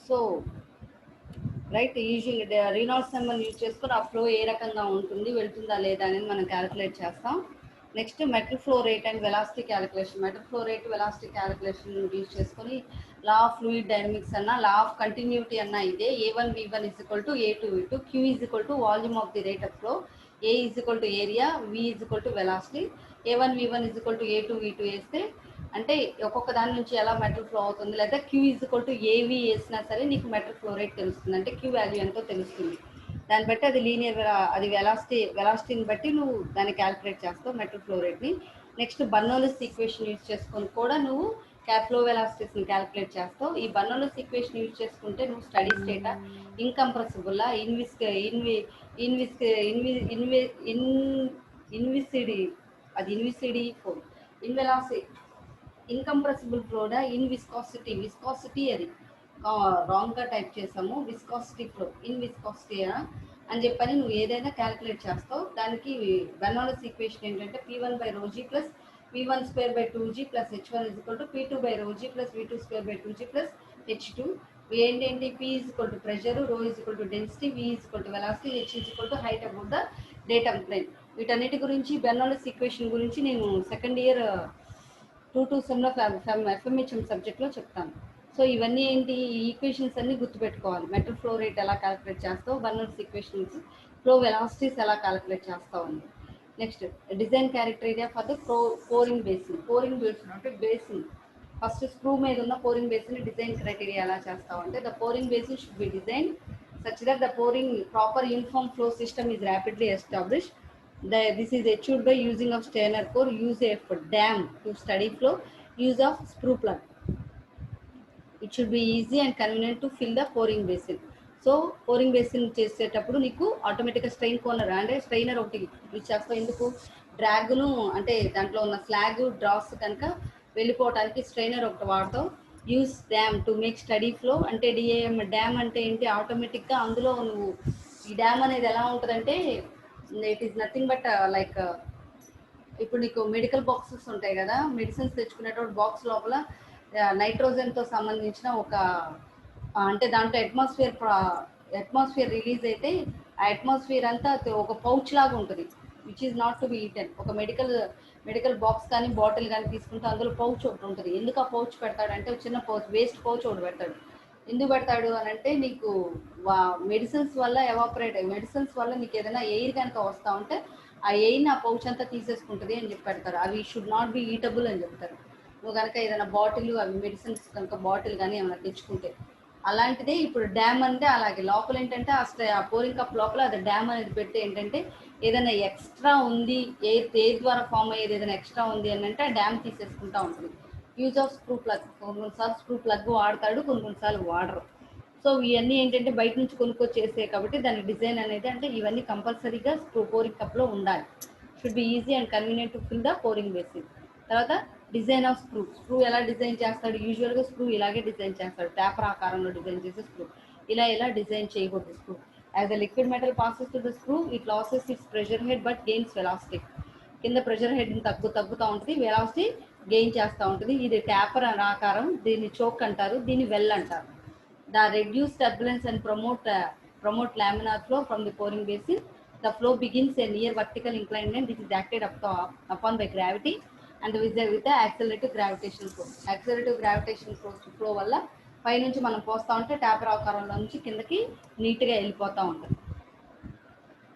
So right, యూజువల్గా రీనాల్డ్స్ number use చేసుకొని ఆ ఫ్లో ఏ రకంగా ఉంటుంది, వెళ్తుందా లేదా అనేది మనం క్యాలిక్యులేట్ చేస్తాం. Next metal flow rate and velocity calculation. Metal flow rate velocity calculation use చేసుకొని లా ఆఫ్ ఫ్లూయిడ్ డైనమిక్స్ అన్న, లా ఆఫ్ కంటిన్యూటీ అన్న ఇదే. A1 V1 is equal to A2 V2, Q is equal to volume of the rate of flow, A is equal to area, V is equal to velocity. A1 V1 is equal to A2 V2 వేస్తే అంటే ఒక్కొక్క దాని నుంచి ఎలా metal flow అవుతుంది, లేదా Q is equal to ఏవి వేసినా సరే నీకు మెటల్ ఫ్లో రేట్ తెలుస్తుంది, అంటే క్యూ వాల్యూ ఎంతో తెలుస్తుంది. దాన్ని బట్టి అది లీనియర్, అది వెలాసిటీని బట్టి నువ్వు దాన్ని క్యాలిక్యులేట్ చేస్తావు మెటల్ ఫ్లో రేట్ని. నెక్స్ట్ బర్నౌలిస్ ఈక్వేషన్ యూజ్ చేసుకొని కూడా నువ్వు ఫ్లో వెలాసిటీస్ని క్యాలిక్యులేట్ చేస్తావు. ఈ బర్నౌలిస్ ఈక్వేషన్ యూజ్ చేసుకుంటే నువ్వు స్టడీ స్టేటా, ఇన్కంప్రెసిబుల్లా, ఇన్విసిడి, అది ఇన్విసిడి ఫోర్, ఇన్వెలాసిటీ, ఇన్కంప్రెసిబుల్ ఫ్లోడా, విస్కాసిటీ అది రాంగ్గా టైప్ చేసాము, విస్కాసిటీ ఫ్లో, విస్కాసిటీ అని చెప్పని నువ్వు ఏదైనా క్యాలిక్యులేట్ చేస్తావు. దానికి బెర్నౌలిస్ ఈక్వేషన్ ఏంటంటే P1/ρg plus V1²/2g plus H1 is equal to P2/ρg plus V2²/2g plus H2. ఏంటంటే P is equal to pressure, ρ is equal to density, V is equal to velocity, H is equal to height about the datum plane. వీటన్నిటి గురించి Bernoulli's equation గురించి నేను second year 2 సెమ్లో FMHM సబ్జెక్ట్లో చెప్తాను. So ఇవన్నీ ఏంటి, ఈ ఈక్వేషన్స్ అన్ని గుర్తుపెట్టుకోవాలి. మెటల్ ఫ్లో రేట్ ఎలా క్యాలిక్యులేట్ చేస్తావు, బర్నౌలిస్ ఈక్వేషన్స్, ఫ్లో వెలాసిటీస్ ఎలా క్యాలిక్యులేట్ చేస్తావు అని. Next design criteria for the pouring basin అంటే బేసిన్. ఫస్ట్ స్క్రూ మీద ఉన్న పోరింగ్ బేసిన్ డిజైన్ క్రైటీరియా ఎలా చేస్తావు అంటే, the pouring basin should be design such that the pouring proper uniform flow system is rapidly established. This is achieved by using of Steiner core, use of dam to steady flow, use of screw plug. It should be easy and convenient to fill the pouring basin. So pouring basin చేసేటప్పుడు నీకు ఆటోమేటిక్గా strain corner అంటే strainer ఒకటి use చేస్తావు. ఎందుకు, డ్రాగ్ను అంటే దాంట్లో ఉన్న స్లాగ్ డ్రాస్ కనుక వెళ్ళిపోవడానికి స్ట్రైనర్ ఒకటి వాడతావు. Use dam to make study flow, అంటే డిఏఎం డ్యామ్ అంటే ఏంటి, ఆటోమేటిక్గా అందులో నువ్వు ఈ డ్యామ్ అనేది ఎలా ఉంటుందంటే it is nothing but like ఇప్పుడు నీకు మెడికల్ బాక్సెస్ ఉంటాయి కదా, మెడిసిన్స్ తెచ్చుకునేటప్పుడు బాక్స్ లోపల నైట్రోజన్తో సంబంధించిన ఒక అంటే దాంట్లో అట్మాస్ఫియర్ రిలీజ్ అయితే ఆ అట్మాస్ఫియర్ అంతా ఒక పౌచ్ లాగా ఉంటుంది, which is not to be eaten. ఒక మెడికల్ బాక్స్ కానీ బాటిల్ కానీ తీసుకుంటే అందులో పౌచ్ ఒకటి ఉంటుంది. ఎందుకు ఆ పౌచ్ పెడతాడంటే చిన్న పౌచ్, వేస్ట్ పౌచ్ ఒకటి పెడతాడు. ఎందుకు పెడతాడు అని అంటే నీకు మెడిసిన్స్ వల్ల నీకు ఏదైనా ఎయిర్ కనుక వస్తూ ఉంటే ఆ ఎయిర్ని ఆ పౌచ్ అంతా తీసేసుకుంటుంది అని చెప్పి పెడతారు. అవి షుడ్ నాట్ బి ఈటబుల్ అని చెప్తారు. నువ్వు కనుక ఏదైనా బాటిల్, అవి మెడిసిన్స్ కనుక బాటిల్ కానీ ఏమైనా తెచ్చుకుంటే అలాంటిదే. ఇప్పుడు డ్యామ్ అంటే అలాగే లోపల ఏంటంటే ఆ పోరింగ్ కప్ లోపల అది డ్యామ్ అనేది పెడితే ఏంటంటే ఏదైనా ఎక్స్ట్రా ఉంది, ఎయిర్ ద్వారా ఫామ్ అయ్యేది ఏదైనా ఎక్స్ట్రా ఉంది అని అంటే ఆ డ్యామ్ తీసేసుకుంటూ ఉంటుంది. యూజ్ ఆఫ్ స్క్రూ ప్లగ్, కొన్నిసార్లు స్క్రూ ప్లగ్ వాడతాడు, కొన్నిసార్లు వాడరు. సో ఇవన్నీ ఏంటంటే బయట నుంచి కొనుక్కొచ్చేసే కాబట్టి దాని డిజైన్ అనేది అంటే ఇవన్నీ కంపల్సరీగా పోరింగ్ కప్లో ఉండాలి. Should be easy and convenient to fill the pouring basin. తర్వాత డిజైన్ ఆఫ్ స్క్రూ ఎలా డిజైన్ చేస్తాడు, యూజువల్గా స్క్రూ ఇలాగే డిజైన్ చేస్తాడు, పేపర్ ఆకారంలో డిజైన్ చేసే స్క్రూ. ఇలా డిజైన్ చేయకూడదు screw. As the liquid metal passes to the screw, it losses it's pressure head but gains velocity. కింద ప్రెషర్ హెడ్ని తగ్గుతూ ఉంటుంది, వెలాసిటీ గెయిన్ చేస్తూ ఉంటుంది. ఇది ట్యాపర్ ఆకారం, దీన్ని చోక్ అంటారు, దీన్ని వెల్ అంటారు. The reduced turbulence and promote laminar flow from the pouring basin. The flow begins a near vertical inclination which is acted upon by gravity and with the accelerative gravitational force. Accelerative gravitational flow వల్ల పై నుంచి మనం పోస్తూ ఉంటే taper ఆకారంలో నుంచి కిందకి నీట్గా వెళ్ళిపోతూ ఉంటుంది.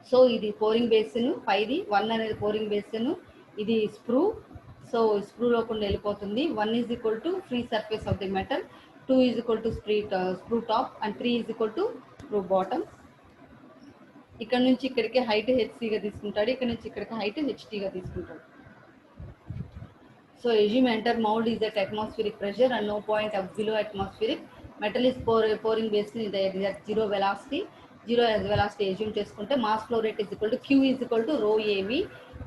సో ఇది పోరింగ్ బేసిన్ పైది. 1 అనేది పోరింగ్ బేసిన్, ఇది స్క్రూ. సో స్క్రూలో కూడా వెళ్ళిపోతుంది. 1 is equal to free surface of the metal, 2 is equal to screw top and 3 is equal to screw bottom. ఇక్కడ నుంచి ఇక్కడికి హైట్ హెచ్సిగా తీసుకుంటాడు, ఇక్కడ నుంచి ఇక్కడికి హైట్ హెచ్టీగా తీసుకుంటాడు. So assume enter mold is at atmospheric pressure and no point of below atmospheric. Metal is pouring basin is at zero velocity. Zero as velocity assume చేసుకుంటే mass flow rate is equal to Q is equal to rho AV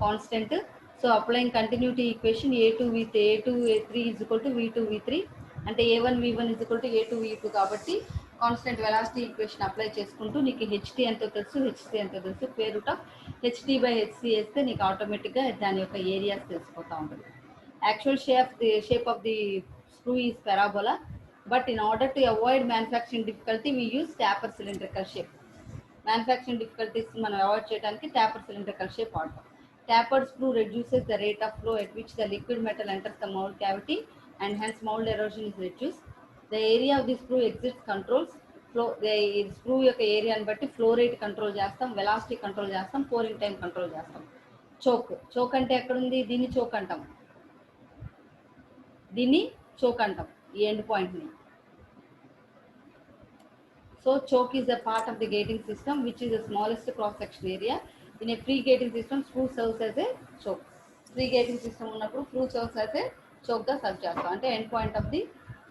constant. So applying continuity equation A2 with A2 A3 is equal to V2 V3 అంటే A1 V1 is equal to A2 V2 కాబట్టి constant velocity equation apply చేసుకుంటూ నీకు HT ఎంతో తెలుసు, HC ఎంతో తెలుసు. Square root of HT/HC వేస్తే నీకు ఆటోమేటిక్గా దాని యొక్క ఏరియాస్ తెలిసిపోతూ ఉంటుంది. Actual shape of the screw is parabola. But in order to avoid manufacturing difficulty, we use taper cylindrical shape. Manufacturing difficulties మనం అవాయిడ్ చేయడానికి taper cylindrical shape వాడతాం. Tapered screw reduces the rate of flow at which the liquid metal enters the mold cavity and hence mold erosion is reduced. The area of the screw exits controls flow screw యొక్క ఏరియాని బట్టి flow rate control చేస్తాం, velocity control చేస్తాం, pouring time control చేస్తాం. Choke అంటే ఎక్కడుంది? దీన్ని choke అంటాం, దీన్ని చోక్ అంటాం ఈ ఎండ్ పాయింట్ని. So choke is a part of the gating system which is the smallest cross section area. In a free gating system, screw serves as a choke. Free gating system ఉన్నప్పుడు screw serves as a choke గా serve చేస్తాం, అంటే end point of the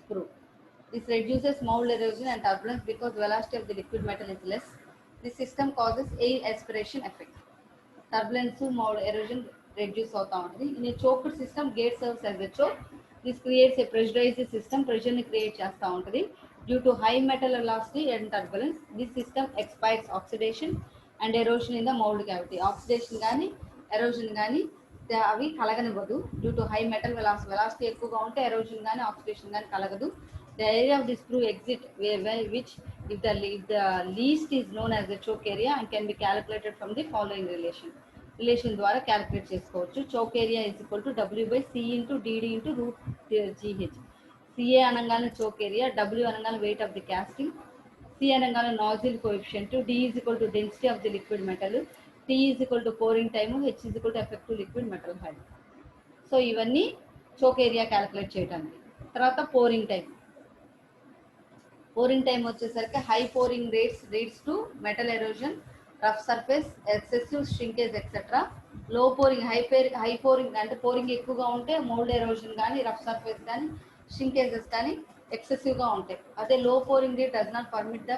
screw. This reduces mold erosion and turbulence because velocity of the liquid metal is less. This system causes air aspiration effect. Turbulence, mold erosion reduce అవుతా ఉంటుంది. In a choked system, gate serves as a choke. This creates a pressurized system, pressure ని create చేస్తూ ఉంటుంది. Due to high metal velocity and turbulence, this system expires oxidation and erosion in the mold cavity. Oxidation కానీ erosion కానీ అవి కలగనివ్వదు. Due to high metal velocity ఎక్కువగా ఉంటే erosion కానీ ఆక్సిడేషన్ కానీ కలగదు. The area of the screw exit which if the least is known as the choke area and can be calculated from the following relation ద్వారా calculate చేసుకోవచ్చు. Choke area is equal to W/C into DD into √GH. CA అనగానే choke area, W అనగానే weight of the casting, C అనగానే nozzle coefficient, D is equal to density of the liquid metal, T is equal to pouring time, H is equal to effective liquid metal head. So ఇవన్నీ choke area calculate చేయడానికి. తర్వాత pouring time. Pouring time వచ్చేసరికి high pouring rates leads to metal erosion, rough surface, excessive shrinkage etcetera. Low pouring high pouring అంటే pouring ఎక్కువగా ఉంటే mould erosion కానీ rough surface కానీ shrinkages కానీ ఎక్సెసివ్గా ఉంటాయి. అదే low pouring rate does not permit the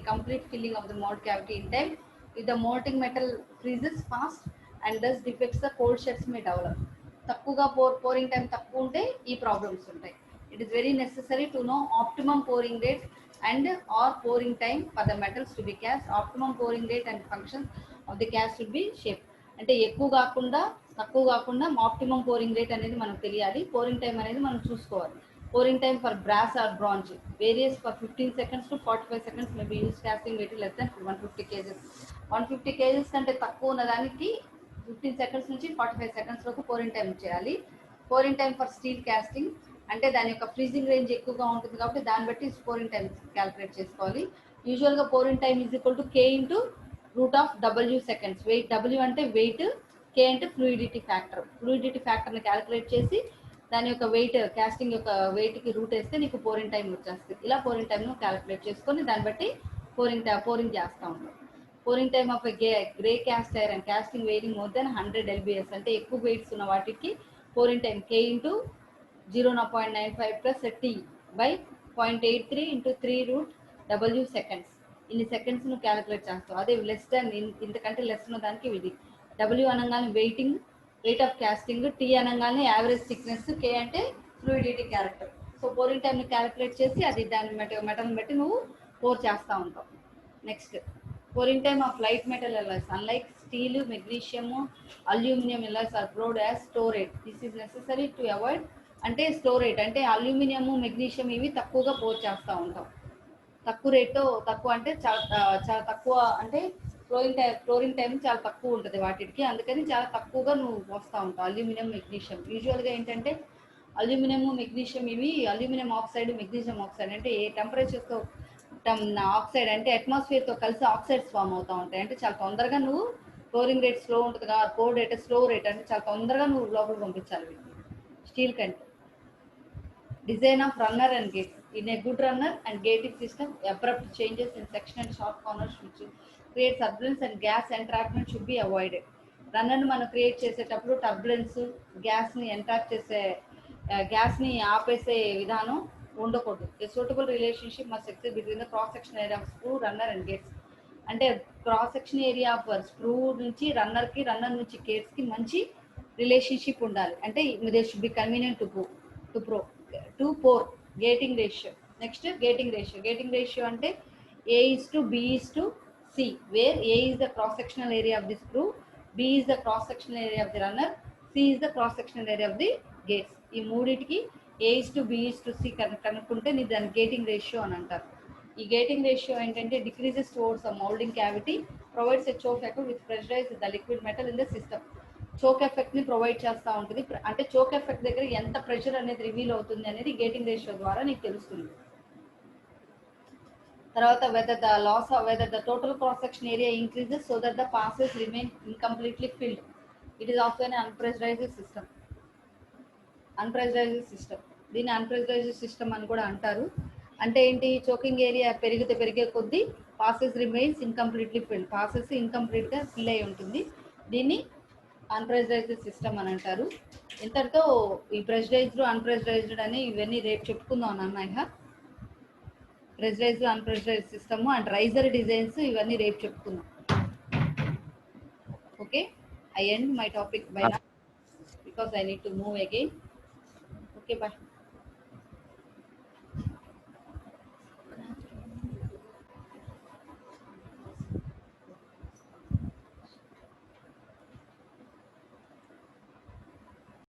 complete filling of the mould cavity in time. If the molten metal freezes fast and thus defects the cold sheds may develop. తక్కువగా pouring time తక్కువ ఉంటే ఈ problems ఉంటాయి. It is very necessary to know optimum pouring rate and or pouring time for the metals to be cast. Optimum pouring rate and functions of the cast should be shaped. అంటే ఎక్కువ కాకుండా తక్కువ కాకుండా optimum pouring rate అనేది మనకు తెలియాలి. Pouring time అనేది మనం చూసుకోవాలి. Pouring time for brass or bronze varies for 15 seconds to 45 seconds. May be used casting weight less than 150 kg. 150 kg కంటే తక్కువ ఉన్న దానికి 15 seconds నుంచి 45 seconds వరకు pouring time చేయాలి. Pouring time for steel casting అంటే దాని యొక్క ఫ్రీజింగ్ రేంజ్ ఎక్కువగా ఉంటుంది కాబట్టి దాన్ని బట్టి pouring time క్యాలిక్యులేట్ చేసుకోవాలి. యూజువల్గా pouring time is equal to K into √W seconds. Weight W అంటే వెయిట్, K అంటే ఫ్లూయిడిటీ ఫ్యాక్టర్. ఫ్లూయిడిటీ ఫ్యాక్టర్ని క్యాలిక్యులేట్ చేసి దాని యొక్క వెయిట్ కాస్టింగ్ యొక్క వెయిట్కి రూట్ వేస్తే నీకు పోరింగ్ టైం వచ్చేస్తుంది. ఇలా పోరింగ్ టైంను క్యాలిక్యులేట్ చేసుకొని దాన్ని బట్టి పోరింగ్ చేస్తూ ఉంటాం. Pouring time of grey cast iron casting weighing more than 100 lbs అంటే ఎక్కువ వెయిట్స్ ఉన్న వాటికి pouring time K into 0.95 plus T by 0.83 into 3√W seconds. ఇన్ని సెకండ్స్ నువ్వు క్యాలిక్యులేట్ చేస్తావు. అదే లెస్ దాన్ ఇంతకంటే లెస్ ఉన్న దానికి ఇది. W అనగానే వెయిట్ ఆఫ్ కాస్టింగ్, T అనగానే యావరేజ్ థిక్నెస్, K అంటే ఫ్లూయిడిటీ క్యారెక్టర్. సో పోరింగ్ టైంని క్యాలిక్యులేట్ చేసి అది దాని మెటల్ని బట్టి నువ్వు పోర్ చేస్తూ ఉంటావు. Next pouring time of light metal alloys. Unlike steel, magnesium, aluminum alloys are poured as slow rate. This is necessary to avoid అంటే స్లో రేట్ అంటే అల్యూమినియం, మెగ్నీషియం ఇవి తక్కువగా పోర్ చేస్తూ ఉంటాం. తక్కువ రేట్తో తక్కువ అంటే చాలా తక్కువ అంటే ఫ్లోరింగ్ టైం చాలా తక్కువ ఉంటుంది వాటికి, అందుకని చాలా తక్కువగా నువ్వు పోస్తూ ఉంటావు. అల్యూమినియం, మెగ్నీషియం యూజువల్గా ఏంటంటే అల్యూమినియం, మెగ్నీషియం ఇవి అల్యూమినియం ఆక్సైడ్, మెగ్నీషియం ఆక్సైడ్ అంటే ఏ టెంపరేచర్తో ఆక్సైడ్ అంటే అట్మాస్ఫియర్తో కలిసి ఆక్సైడ్స్ ఫామ్ అవుతూ ఉంటాయి. అంటే చాలా తొందరగా నువ్వు ఫ్లోరింగ్ రేట్ స్లో ఉంటుంది కదా, కోడ్ రేట్ స్లో రేట్ అంటే చాలా తొందరగా నువ్వు లోపలికి పంపించాలి వీటిని. స్టీల్ కంటే design of runner and gate. In a good runner and gating system, abrupt changes in section and sharp corners which create turbulence and gas entrapment should be avoided. రన్నర్ని మనం create చేసేటప్పుడు టర్బులెన్స్, గ్యాస్ని ఎంట్రాప్ చేసే గ్యాస్ని ఆపేసే విధానం ఉండకూడదు. A suitable relationship must exist between the cross section area of sprue, runner and gates. అంటే cross section area of sprue నుంచి రన్నర్కి, రన్నర్ నుంచి గేట్స్కి మంచి రిలేషన్షిప్ ఉండాలి. అంటే they should be convenient to pour. Gating ratio. Next gating ratio అంటే A/B/C, where A is the cross sectional area of the screw, B is the cross sectional area of the runner, C is the cross sectional area of the gates. ఈ మూడిటికి A/B/C కనుక్కుంటే నీ దాని gating ratio అని అంటారు. ఈ gating ratio ఏంటంటే decreases towards the moulding cavity, provides a choke effect with pressurise the liquid metal in the system. Choke effect ని ప్రొవైడ్ చేస్తూ ఉంటుంది. అంటే చోక్ ఎఫెక్ట్ దగ్గర ఎంత ప్రెషర్ అనేది రివీల్ అవుతుంది అనేది గేటింగ్ రేషియో ద్వారా నీకు తెలుస్తుంది. తర్వాత whether the total cross section area increases so that the passes remain incompletely filled. It is also an unpressurized system. దీన్ని అన్ప్రెషరైజ్డ్ సిస్టమ్ అని కూడా అంటారు. అంటే ఏంటి, చోకింగ్ ఏరియా పెరిగే కొద్దీ passes remains incompletely filled, passes ఇంకంప్లీట్గా ఫిల్ అయి ఉంటుంది. దీన్ని అన్ప్రెషరైజ్డ్ సిస్టమ్ అని అంటారు. ఇంతటితో ఈ ప్రెషరైజ్డ్ అన్ప్రెషరైజ్డ్ అని ఇవన్నీ రేపు చెప్పుకుందాం అన్నయ్య. Pressurized unpressurized system and riser designs ఇవన్నీ రేపు చెప్పుకుందాం. Okay, I end my topic by now because I need to move again. Okay, bye.